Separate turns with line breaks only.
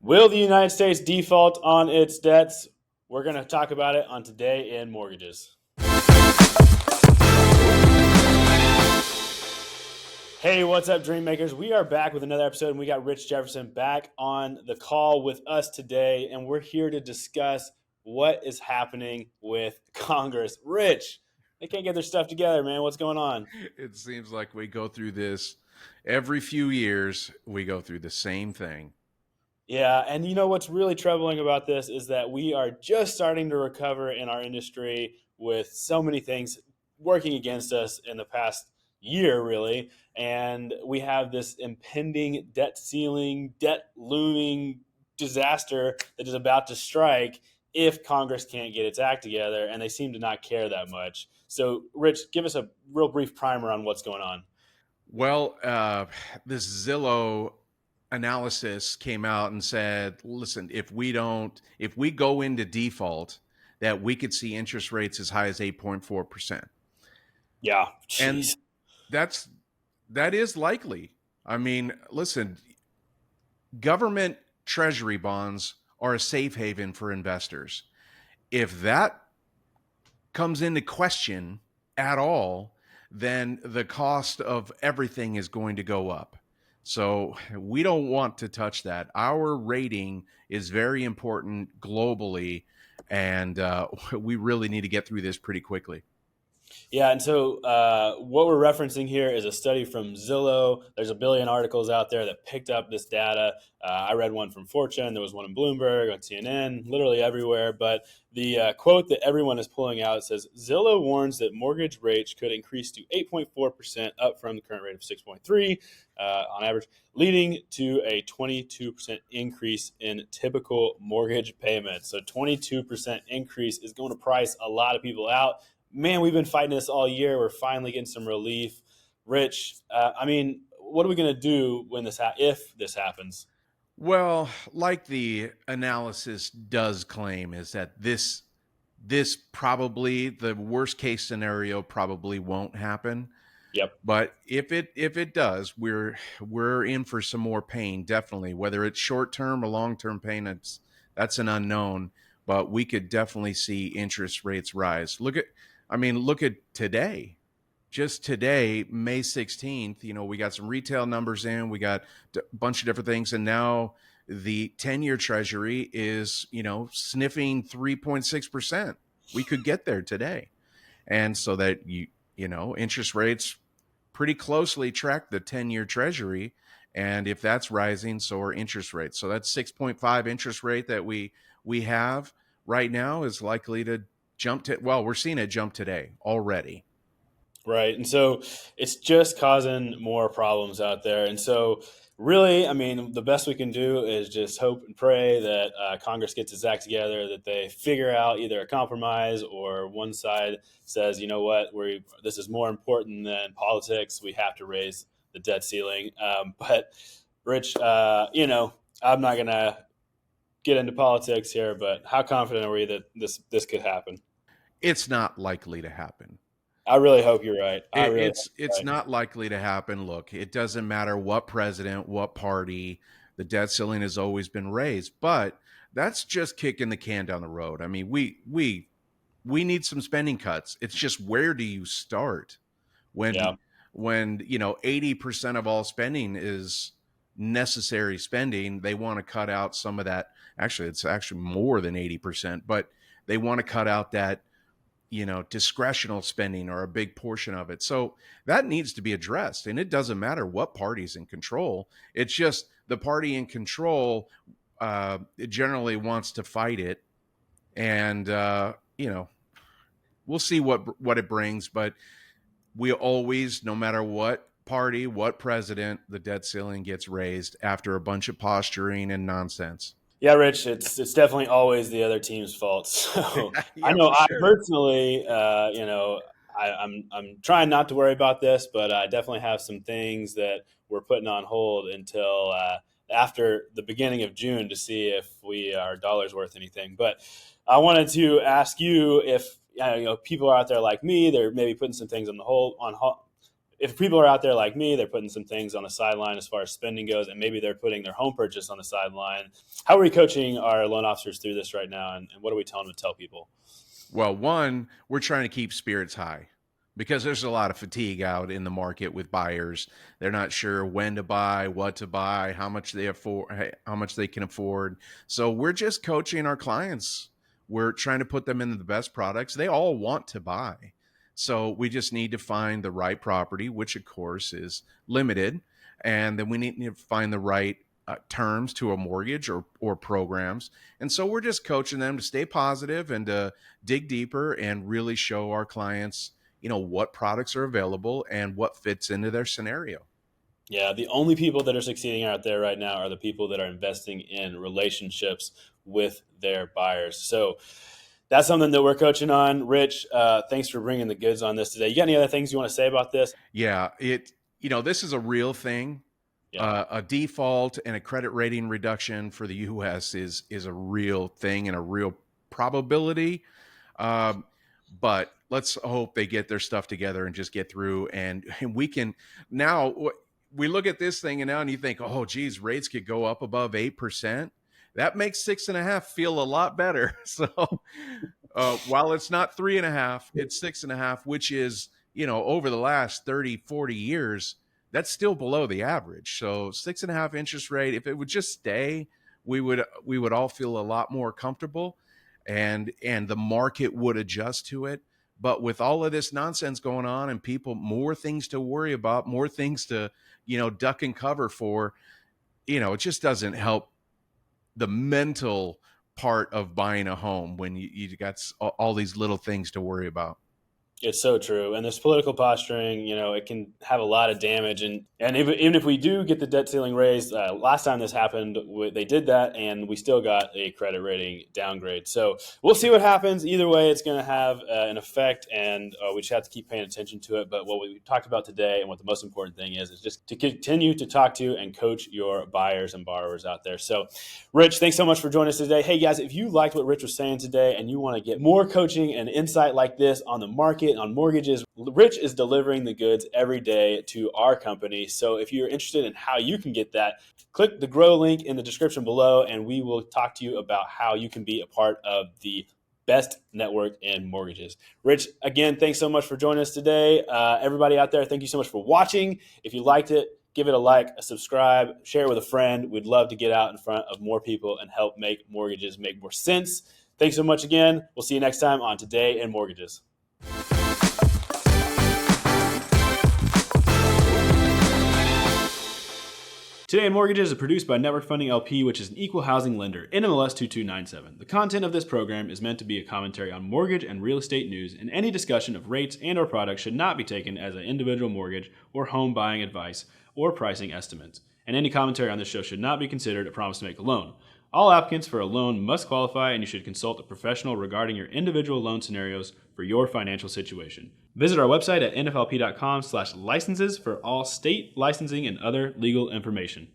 Will the United States default on its debts? We're going to talk about it on Today in Mortgages. Hey, what's up, Dream Makers? We are back with another episode, and we got Rich Jefferson back on the call with us today, and we're here to discuss what is happening with Congress. Rich, they can't get their stuff together, man. What's going on?
It seems like we go through this every few years. We go through the same thing.
Yeah, and you know what's really troubling about this is that we are just starting to recover in our industry with so many things working against us in the past year, really. And we have this impending debt ceiling, debt looming disaster that is about to strike if Congress can't get its act together, and they seem to not care that much. So, Rich, give us a real brief primer on what's going on.
Well, this Zillow analysis came out and said, listen, if we go into default, that we could see interest rates as high as 8.4%.
Yeah,
And
jeez.
that is likely. I mean, listen, government treasury bonds are a safe haven for investors. If that comes into question at all, then the cost of everything is going to go up. So we don't want to touch that. Our rating is very important globally, and we really need to get through this pretty quickly.
Yeah, and so what we're referencing here is a study from Zillow. There's a billion articles out there that picked up this data. I read one from Fortune. There was one in Bloomberg, on CNN, literally everywhere. But the quote that everyone is pulling out says, Zillow warns that mortgage rates could increase to 8.4%, up from the current rate of 6.3 on average, leading to a 22% increase in typical mortgage payments. So 22% increase is going to price a lot of people out. Man, we've been fighting this all year. We're finally getting some relief. Rich, what are we going to do when if this happens?
Well, like the analysis does claim, is that this probably, the worst case scenario probably won't happen.
Yep.
But if it does, we're in for some more pain, definitely. Whether it's short term or long term pain, that's an unknown. But we could definitely see interest rates rise. Look at today. Just today, May 16th, we got some retail numbers in, we got a bunch of different things, and now the 10-year treasury is, sniffing 3.6%. We could get there today. And so that interest rates pretty closely track the 10-year treasury, and if that's rising, so are interest rates. So that 6.5 interest rate that we have right now is likely to jump to, well, we're seeing it jump today already.
Right. And so it's just causing more problems out there. And so, really, the best we can do is just hope and pray that Congress gets its act together, that they figure out either a compromise or one side says, you know what, this is more important than politics. We have to raise the debt ceiling. But, Rich, I'm not going to get into politics here, but how confident are we that this could happen?
It's not likely to happen.
I really hope you're right. I really hope
It's
you're right.
not likely to happen. Look, it doesn't matter what president, what party, the debt ceiling has always been raised, but that's just kicking the can down the road. I mean, we need some spending cuts. It's just, where do you start when
Yeah.
80% of all spending is necessary spending? They want to cut out some of that. Actually, it's actually more than 80%, but they want to cut out that discretional spending, or a big portion of it. So that needs to be addressed. And it doesn't matter what party's in control. It's just the party in control it generally wants to fight it. And, we'll see what it brings. But we always, no matter what party, what president, the debt ceiling gets raised after a bunch of posturing and nonsense.
Yeah, Rich, it's definitely always the other team's fault. So I
Yeah,
know
for
I
sure.
personally, I'm trying not to worry about this, but I definitely have some things that we're putting on hold until after the beginning of June to see if our dollar's worth anything. But I wanted to ask you if people are out there like me, they're maybe putting some things on hold, if people are out there like me, they're putting some things on the sideline as far as spending goes, and maybe they're putting their home purchase on the sideline. How are we coaching our loan officers through this right now, and what are we telling them to tell people?
Well, one, we're trying to keep spirits high because there's a lot of fatigue out in the market with buyers. They're not sure when to buy, what to buy, how much they can afford. So we're just coaching our clients. We're trying to put them into the best products. They all want to buy. So we just need to find the right property, which of course is limited. And then we need to find the right terms to a mortgage or programs. And so we're just coaching them to stay positive and to dig deeper and really show our clients, what products are available and what fits into their scenario.
Yeah, the only people that are succeeding out there right now are the people that are investing in relationships with their buyers. So that's something that we're coaching on. Rich, thanks for bringing the goods on this today. You got any other things you want to say about this?
Yeah, this is a real thing.
Yeah.
A default and a credit rating reduction for the U.S. is a real thing and a real probability. But let's hope they get their stuff together and just get through. And we can now. We look at this thing and you think, oh, geez, rates could go up above 8%. That makes 6.5 feel a lot better. So while it's not 3.5, it's 6.5, which is, over the last 30, 40 years, that's still below the average. So 6.5 interest rate, if it would just stay, we would all feel a lot more comfortable and the market would adjust to it. But with all of this nonsense going on and people, more things to worry about, more things to, duck and cover for, it just doesn't help the mental part of buying a home when you got all these little things to worry about.
It's so true. And this political posturing, it can have a lot of damage. And even if we do get the debt ceiling raised, last time this happened, they did that and we still got a credit rating downgrade. So we'll see what happens. Either way, it's going to have an effect and we just have to keep paying attention to it. But what we talked about today and what the most important thing is just to continue to talk to and coach your buyers and borrowers out there. So Rich, thanks so much for joining us today. Hey guys, if you liked what Rich was saying today and you want to get more coaching and insight like this on the market, on mortgages, Rich is delivering the goods every day to our company. So if you're interested in how you can get that, click the Grow link in the description below, and we will talk to you about how you can be a part of the best network in mortgages. Rich, again, thanks so much for joining us today. Everybody out there, thank you so much for watching. If you liked it, give it a like, a subscribe, share it with a friend. We'd love to get out in front of more people and help make mortgages make more sense. Thanks so much again. We'll see you next time on Today in Mortgages. Today in Mortgages is produced by Network Funding LP, which is an equal housing lender, NMLS 2297. The content of this program is meant to be a commentary on mortgage and real estate news, and any discussion of rates and or products should not be taken as an individual mortgage or home buying advice or pricing estimates. And any commentary on this show should not be considered a promise to make a loan. All applicants for a loan must qualify, and you should consult a professional regarding your individual loan scenarios for your financial situation. Visit our website at nflp.com/licenses for all state licensing and other legal information.